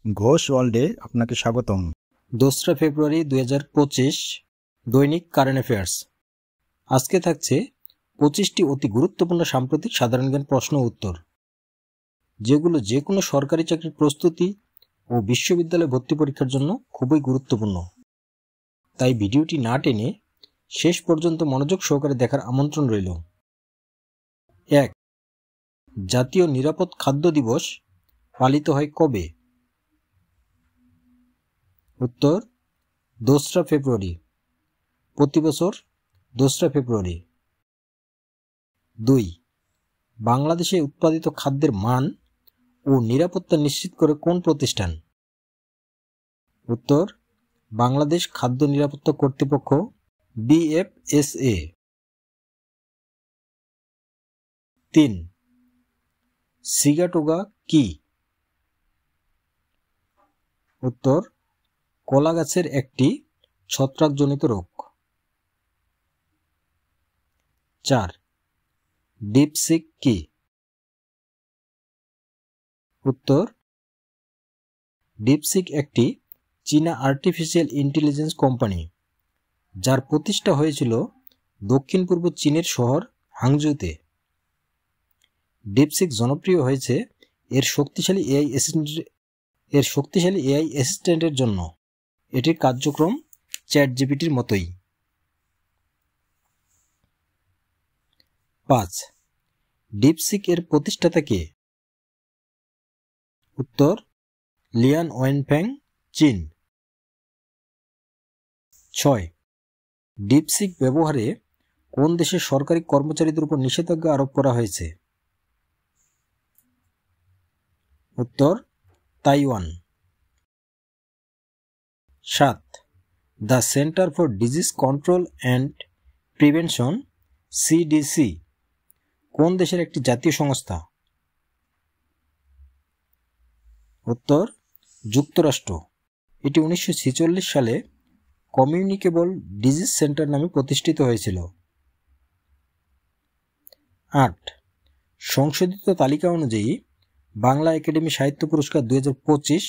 ঘোষ ওয়ার্ল্ডে আপনাকে স্বাগতম। 2রা ফেব্রুয়ারি 2025 দৈনিক কারেন্ট অ্যাফেয়ার্স। আজকে থাকছে 25টি অতি গুরুত্বপূর্ণ সাম্প্রতিক সাধারণ জ্ঞান প্রশ্ন ও উত্তর, যেগুলো যে কোনো সরকারি চাকরির প্রস্তুতি ও বিশ্ববিদ্যালয় ভর্তি পরীক্ষার জন্য খুবই গুরুত্বপূর্ণ। তাই ভিডিওটি না টেনে শেষ পর্যন্ত মনোযোগ সহকারে দেখার আমন্ত্রণ রইল। 1. জাতীয় নিরাপদ খাদ্য দিবস পালিত হয় কবে? উত্তর 2রা ফেব্রুয়ারি। প্রতি বছর 2রা ফেব্রুয়ারি। 2. বাংলাদেশে উৎপাদিত খাদ্যের মান ও নিরাপত্তা নিশ্চিত করে কোন প্রতিষ্ঠান? উত্তর বাংলাদেশ খাদ্য নিরাপত্তা কর্তৃপক্ষ, BFSA। 3. সিগাটোগা কি? উত্তর কলা গাছের একটি ছত্রাকজনিত রোগ। 4. ডিপসিক কি? উত্তর ডিপসিক একটি চীনা আর্টিফিশিয়াল ইন্টেলিজেন্স কোম্পানি, যার প্রতিষ্ঠা হয়েছিল দক্ষিণ পূর্ব চীনের শহর হাংজুতে। ডিপসিক জনপ্রিয় হয়েছে এর শক্তিশালী এআই অ্যাসিস্ট্যান্টের জন্য। এটির কার্যক্রম চ্যাটজিপিটির মতোই। 5. ডিপসিক এর প্রতিষ্ঠাতা কে? উত্তর লিয়ান ওয়েনফ্যাং, চীন। 6. ডিপসিক ব্যবহারে কোন দেশের সরকারি কর্মচারীদের উপর নিষেধাজ্ঞা আরোপ করা হয়েছে? উত্তর Taiwan. 7. The centre for disease control and prevention, CDC, কোন দেশের একটি জাতীয় সংস্থা? উত্তর যুক্তরাষ্ট্র। এটি 1946 সালে কমিউনিকেবল ডিজিজ সেন্টার নামে প্রতিষ্ঠিত হয়েছিল। 8. সংশোধিত তালিকা অনুযায়ী বাংলা একাডেমি সাহিত্য পুরস্কার 2025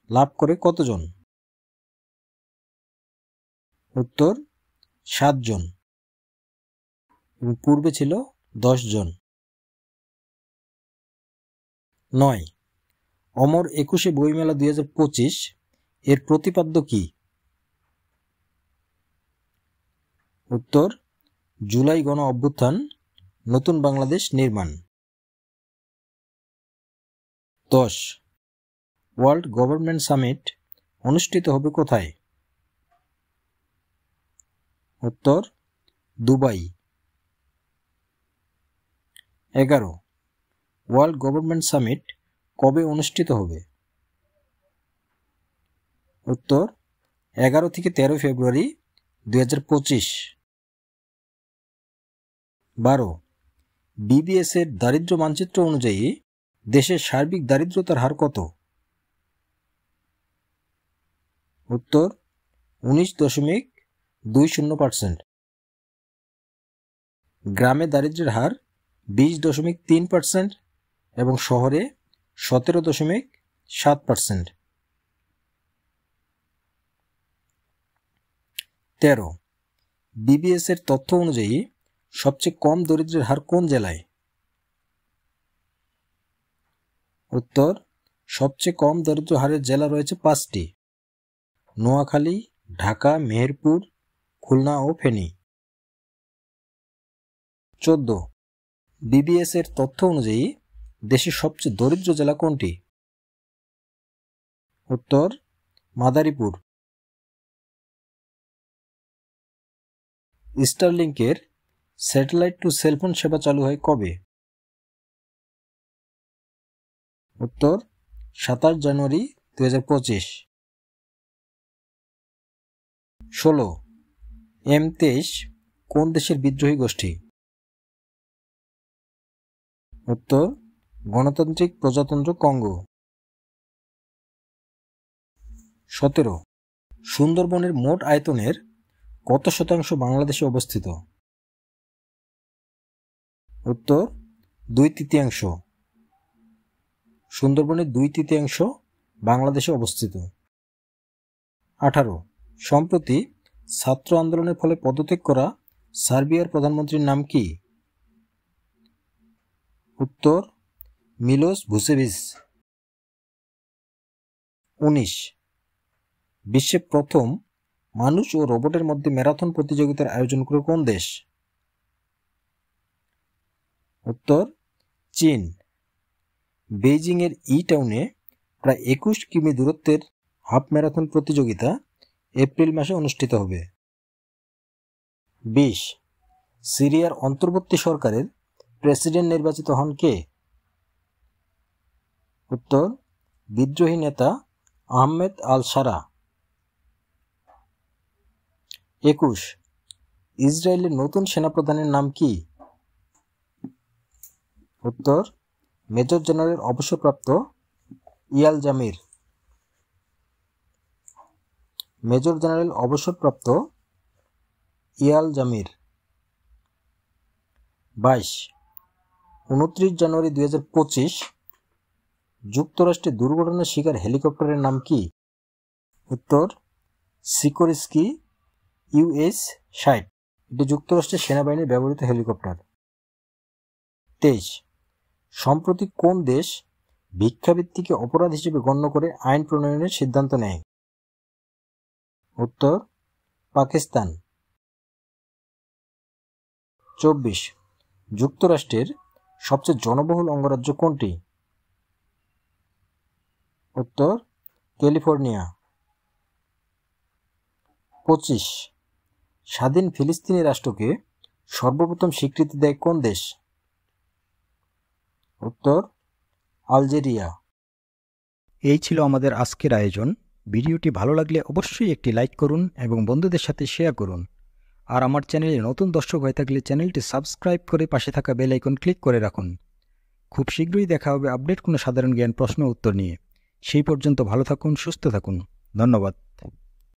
লাভ করে কতজন? উত্তর 7 জন, এবং পূর্বে ছিল 10 জন। 9. অমর 21 বইমেলা 2025 এর প্রতিপাদ্য কি? উত্তর জুলাই গণ অভ্যুত্থান, নতুন বাংলাদেশ নির্মাণ। 10. ওয়ার্ল্ড গভর্নমেন্ট সামিট অনুষ্ঠিত হবে কোথায়? উত্তর দুবাই। 11. ওয়ার্ল্ড গভর্নমেন্ট সামিট কবে অনুষ্ঠিত হবে? উত্তর 11 থেকে 13 ফেব্রুয়ারি 2025। 12. BBS এর দারিদ্র্য মানচিত্র অনুযায়ী দেশের সার্বিক দারিদ্রতার হার কত? উত্তর 19.20%। গ্রামে দারিদ্র্যের হার 20.3% এবং শহরে 17.7%। 13. BBS এর তথ্য অনুযায়ী সবচেয়ে কম দরিদ্রের হার কোন জেলায়? উত্তর সবচেয়ে কম দরিদ্র হারের জেলা রয়েছে 5টি: নোয়াখালী, ঢাকা, মেহেরপুর, খুলনা ও ফেনী। 14. BBS এর তথ্য অনুযায়ী দেশের সবচেয়ে দরিদ্র জেলা কোনটি? উত্তর মাদারীপুর। স্টারলিংকের স্যাটেলাইট টু সেলফোন সেবা চালু হয় কবে? উত্তর 27 জানুয়ারি 2025। 16. M23 কোন দেশের বিদ্রোহী গোষ্ঠী? উত্তর গণতান্ত্রিক প্রজাতন্ত্র কঙ্গো। 17. সুন্দরবনের মোট আয়তনের কত শতাংশ বাংলাদেশে অবস্থিত? উত্তর 2/3। সুন্দরবনের 2/3 বাংলাদেশে অবস্থিত। 18 সম্প্রতি ছাত্র আন্দোলনের ফলে পদত্যাগ করা সার্বিয়ার প্রধানমন্ত্রীর নাম কি? উত্তর মিলোস ভুসেভিচ। 19 বিশ্বে প্রথম মানুষ ও রোবটের মধ্যে ম্যারাথন প্রতিযোগিতার আয়োজন করে কোন দেশ? উত্তর চীন। বেইজিংয়ের টাউনে প্রায় 21 কিমি দূরত্বের হাফ ম্যারাথন প্রতিযোগিতা এপ্রিল মাসে অনুষ্ঠিত হবে। 20 সিরিয়ার অন্তর্বর্তী সরকারের প্রেসিডেন্ট নির্বাচিত হন কে? উত্তর বিদ্রোহী নেতা আহমেদ আল সারা। 21 ইসরায়েলের নতুন সেনাপ্রধানের নাম কি? উত্তর মেজর জেনারেল অবসরপ্রাপ্ত ইয়াল জামির। মেজর জেনারেল অবসরপ্রাপ্ত ইয়াল জামির। 22 29 জানুয়ারি 2025 যুক্তরাষ্ট্রে দুর্ঘটনার শিকার হেলিকপ্টারের নাম কি? উত্তর সিকোরস্কি US-60। এটি যুক্তরাষ্ট্রের সেনাবাহিনীর ব্যবহৃত হেলিকপ্টার। 23 সম্প্রতি কোন দেশ ভিক্ষাবৃত্তিকে অপরাধ হিসেবে গণ্য করে আইন প্রণয়নের সিদ্ধান্ত নেয়? উত্তর পাকিস্তান। 24 যুক্তরাষ্ট্রের সবচেয়ে জনবহুল অঙ্গরাজ্য কোনটি? উত্তর ক্যালিফোর্নিয়া। 25 স্বাধীন ফিলিস্তিনি রাষ্ট্রকে সর্বপ্রথম স্বীকৃতি দেয় কোন দেশ? উত্তর আলজেরিয়া। এই ছিল আমাদের আজকের আয়োজন। ভিডিওটি ভালো লাগলে অবশ্যই একটি লাইক করুন এবং বন্ধুদের সাথে শেয়ার করুন। আর আমার চ্যানেলে নতুন দর্শক হয়ে থাকলে চ্যানেলটি সাবস্ক্রাইব করে পাশে থাকা বেল আইকন ক্লিক করে রাখুন। খুব শীঘ্রই দেখা হবে আপডেট কোনো সাধারণ জ্ঞান প্রশ্ন উত্তর নিয়ে। সেই পর্যন্ত ভালো থাকুন, সুস্থ থাকুন। ধন্যবাদ।